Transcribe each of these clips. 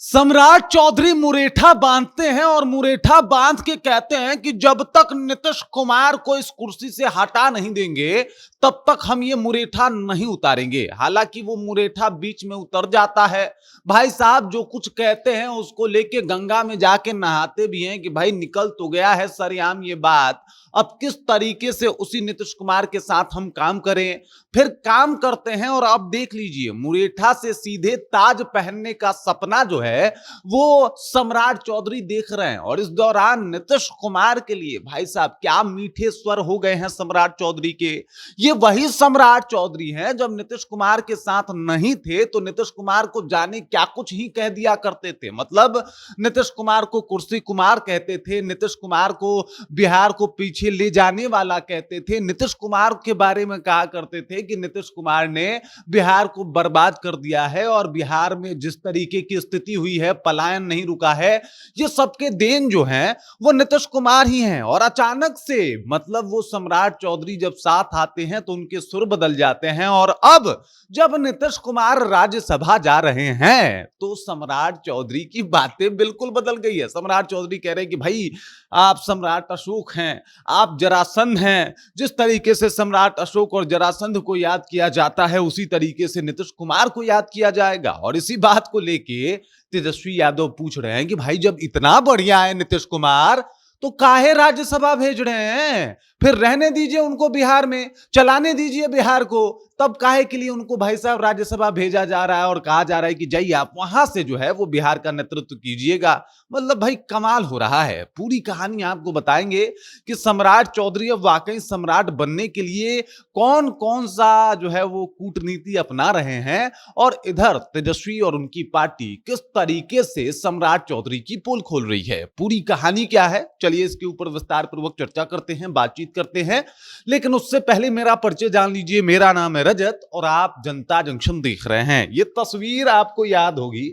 सम्राट चौधरी मुरेठा बांधते हैं और मुरेठा बांध के कहते हैं कि जब तक नीतीश कुमार को इस कुर्सी से हटा नहीं देंगे तब तक हम ये मुरेठा नहीं उतारेंगे। हालांकि वो मुरेठा बीच में उतर जाता है। भाई साहब जो कुछ कहते हैं उसको लेके गंगा में जाके नहाते भी हैं कि भाई निकल तो गया है सरेआम ये बात, अब किस तरीके से उसी नीतीश कुमार के साथ हम काम करें। फिर काम करते हैं और अब देख लीजिए मुरेठा से सीधे ताज पहनने का सपना जो है वो सम्राट चौधरी देख रहे हैं। और इस दौरान नीतीश कुमार के लिए भाई साहब क्या मीठे स्वर हो गए हैं सम्राट चौधरी के। ये वही सम्राट चौधरी हैं जब नीतीश कुमार के साथ नहीं थे तो नीतीश कुमार को जाने क्या कुछ ही कह दिया करते थे। मतलब नीतीश कुमार को कुर्सी कुमार कहते थे, नीतीश कुमार को बिहार को पीछे ले जाने वाला कहते थे, नीतीश कुमार के बारे में कहा करते थे कि नीतीश कुमार ने बिहार को बर्बाद कर दिया है और बिहार में जिस तरीके की स्थिति हुई है, पलायन नहीं रुका है, ये सबके देन जो है वो नीतीश कुमार ही हैं। और अचानक से मतलब वो सम्राट चौधरी जब साथ आते हैं तो उनके सुर बदल जाते हैं। और अब जब नीतीश कुमार राज्यसभा जा रहे हैं तो सम्राट चौधरी की बातें बिल्कुल बदल गई है। सम्राट चौधरी कह रहे हैं कि भाई आप सम्राट अशोक हैं, आप जरासंध हैं। जिस तरीके से सम्राट अशोक और जरासंध को याद किया जाता है उसी तरीके से नीतीश कुमार को याद किया जाएगा। और इसी बात को लेके तेजस्वी यादव पूछ रहे हैं कि भाई जब इतना बढ़िया है नीतीश कुमार तो काहे राज्यसभा भेज रहे हैं, फिर रहने दीजिए उनको बिहार में, चलाने दीजिए बिहार को, तब काहे के लिए उनको भाई साहब राज्यसभा भेजा जा रहा है और कहा जा रहा है कि जाइए आप वहां से जो है वो बिहार का नेतृत्व कीजिएगा। मतलब भाई कमाल हो रहा है। पूरी कहानी आपको बताएंगे कि सम्राट चौधरी अब वाकई सम्राट बनने के लिए कौन कौन सा जो है वो कूटनीति अपना रहे हैं और इधर तेजस्वी और उनकी पार्टी किस तरीके से सम्राट चौधरी की पोल खोल रही है। पूरी कहानी क्या है, चलिए इसके ऊपर विस्तार पूर्वक चर्चा करते हैं, बातचीत करते हैं। लेकिन उससे पहले मेरा परिचय जान लीजिए। मेरा नाम है रजत और आप जनता जंक्शन देख रहे हैं। ये तस्वीर आपको याद होगी,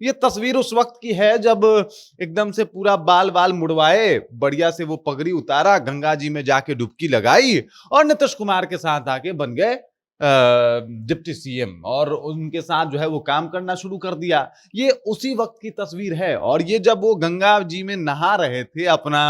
ये तस्वीर उस वक्त की है जब एकदम से पूरा बाल बाल मुड़वाए, बढ़िया से वो पगड़ी उतारा, गंगा जी में जाके डुबकी लगाई और नीतीश कुमार के साथ आके बन गए डिप्टी सीएम और उनके साथ जो है वो काम करना शुरू कर दिया। ये उसी वक्त की तस्वीर है। और ये जब वो गंगा जी में नहा रहे थे अपना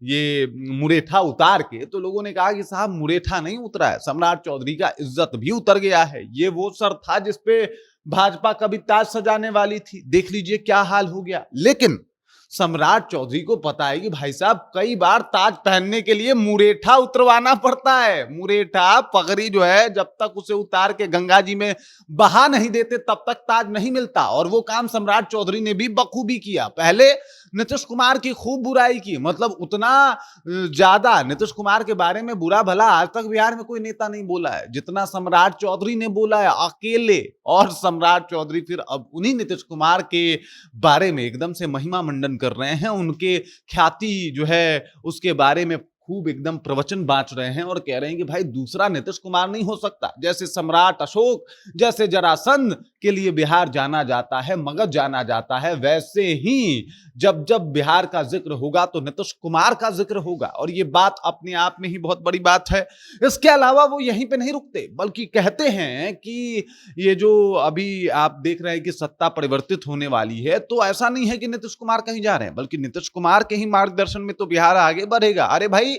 ये मुरेठा उतार के, तो लोगों ने कहा कि साहब मुरेठा नहीं उतरा है, सम्राट चौधरी का इज्जत भी उतर गया है। ये वो सर था जिसपे भाजपा कभी ताज सजाने वाली थी, देख लीजिए क्या हाल हो गया। लेकिन सम्राट चौधरी को पता है कि भाई साहब कई बार ताज पहनने के लिए मुरेठा उतरवाना पड़ता है। मुरेठा पगड़ी जो है जब तक उसे उतार के गंगा जी में बहा नहीं देते तब तक ताज नहीं मिलता। और वो काम सम्राट चौधरी ने भी बखूबी किया। पहले नीतीश कुमार की खूब बुराई की, मतलब उतना ज्यादा नीतीश कुमार के बारे में बुरा भला आज तक बिहार में कोई नेता नहीं बोला है जितना सम्राट चौधरी ने बोला है अकेले। और सम्राट चौधरी फिर अब उन्हीं नीतीश कुमार के बारे में एकदम से महिमा मंडन कर रहे हैं, उनके ख्याति जो है उसके बारे में खूब एकदम प्रवचन बांट रहे हैं और कह रहे हैं कि भाई दूसरा नीतीश कुमार नहीं हो सकता। जैसे सम्राट अशोक, जैसे जरासंध के लिए बिहार जाना जाता है, मगध जाना जाता है, वैसे ही जब जब बिहार का जिक्र होगा तो नीतीश कुमार का जिक्र होगा। और ये बात अपने आप में ही बहुत बड़ी बात है। इसके अलावा वो यहीं पे नहीं रुकते बल्कि कहते हैं कि ये जो अभी आप देख रहे हैं कि सत्ता परिवर्तित होने वाली है, तो ऐसा नहीं है कि नीतीश कुमार कहीं जा रहे हैं, बल्कि नीतीश कुमार के ही मार्गदर्शन में तो बिहार आगे बढ़ेगा। अरे भाई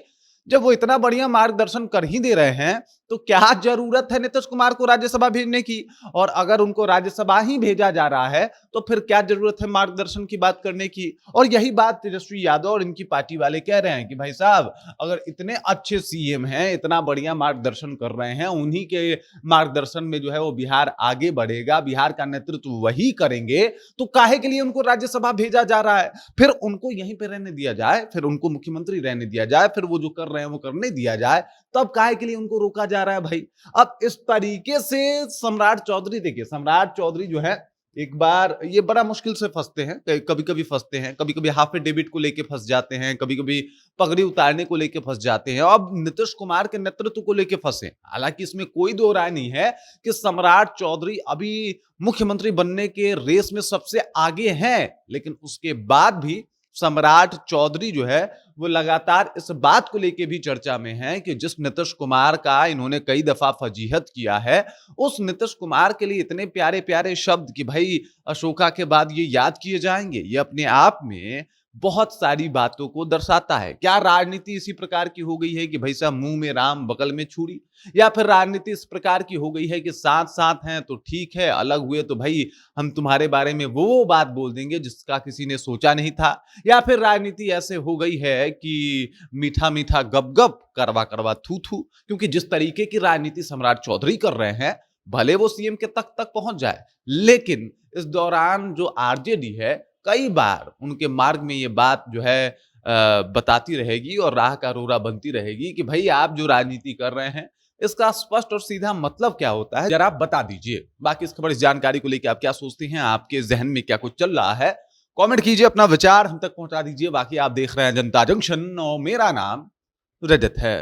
जब वो इतना बढ़िया मार्गदर्शन कर ही दे रहे हैं तो क्या जरूरत है नीतीश कुमार को राज्यसभा भेजने की। और अगर उनको राज्यसभा ही भेजा जा रहा है तो फिर क्या जरूरत है मार्गदर्शन की बात करने की। और यही बात तेजस्वी यादव और इनकी पार्टी वाले कह रहे हैं कि भाई साहब अगर इतने अच्छे सीएम हैं, इतना बढ़िया मार्गदर्शन कर रहे हैं, उन्हीं के मार्गदर्शन में जो है वो बिहार आगे बढ़ेगा, बिहार का नेतृत्व वही करेंगे, तो काहे के लिए उनको राज्यसभा भेजा जा रहा है। फिर उनको यहीं पे रहने दिया जाए, फिर उनको मुख्यमंत्री रहने दिया जाए, फिर वो जो कर रहे हैं वो करने दिया जाए, तब काहे के लिए उनको रोका जा रहा है भाई। अब इस तरीके से सम्राट चौधरी, देखिए सम्राट चौधरी जो है एक बार ये बड़ा मुश्किल से फंसते हैं, कभी कभी फंसते हैं, कभी कभी हाफ डेबिट को लेके फंस जाते हैं, कभी कभी पगड़ी उतारने को लेके फंस जाते हैं। अब नीतीश कुमार के नेतृत्व को लेके फंसे। हालांकि इसमें कोई दो राय नहीं है कि सम्राट चौधरी अभी मुख्यमंत्री बनने के रेस में सबसे आगे हैं, लेकिन उसके बाद भी सम्राट चौधरी जो है वो लगातार इस बात को लेके भी चर्चा में है कि जिस नीतीश कुमार का इन्होंने कई दफा फजीहत किया है, उस नीतीश कुमार के लिए इतने प्यारे प्यारे शब्द कि भाई अशोका के बाद ये याद किए जाएंगे, ये अपने आप में बहुत सारी बातों को दर्शाता है। क्या राजनीति इसी प्रकार की हो गई है कि भाई साहब मुंह में राम बगल में छुरी, या फिर राजनीति इस प्रकार की हो गई है कि साथ साथ हैं तो ठीक है, अलग हुए तो भाई हम तुम्हारे बारे में वो बात बोल देंगे जिसका किसी ने सोचा नहीं था, या फिर राजनीति ऐसे हो गई है कि मीठा मीठा गप गप, करवा करवा थू थू। क्योंकि जिस तरीके की राजनीति सम्राट चौधरी कर रहे हैं, भले वो सीएम के तक पहुंच जाए, लेकिन इस दौरान जो आरजेडी है कई बार उनके मार्ग में ये बात जो है बताती रहेगी और राह का रोरा बनती रहेगी कि भाई आप जो राजनीति कर रहे हैं इसका स्पष्ट और सीधा मतलब क्या होता है, जरा आप बता दीजिए। बाकी इस खबर, इस जानकारी को लेकर आप क्या सोचते हैं, आपके जहन में क्या कुछ चल रहा है, कमेंट कीजिए, अपना विचार हम तक पहुंचा दीजिए। बाकी आप देख रहे हैं जनता जंक्शन और मेरा नाम रजत है।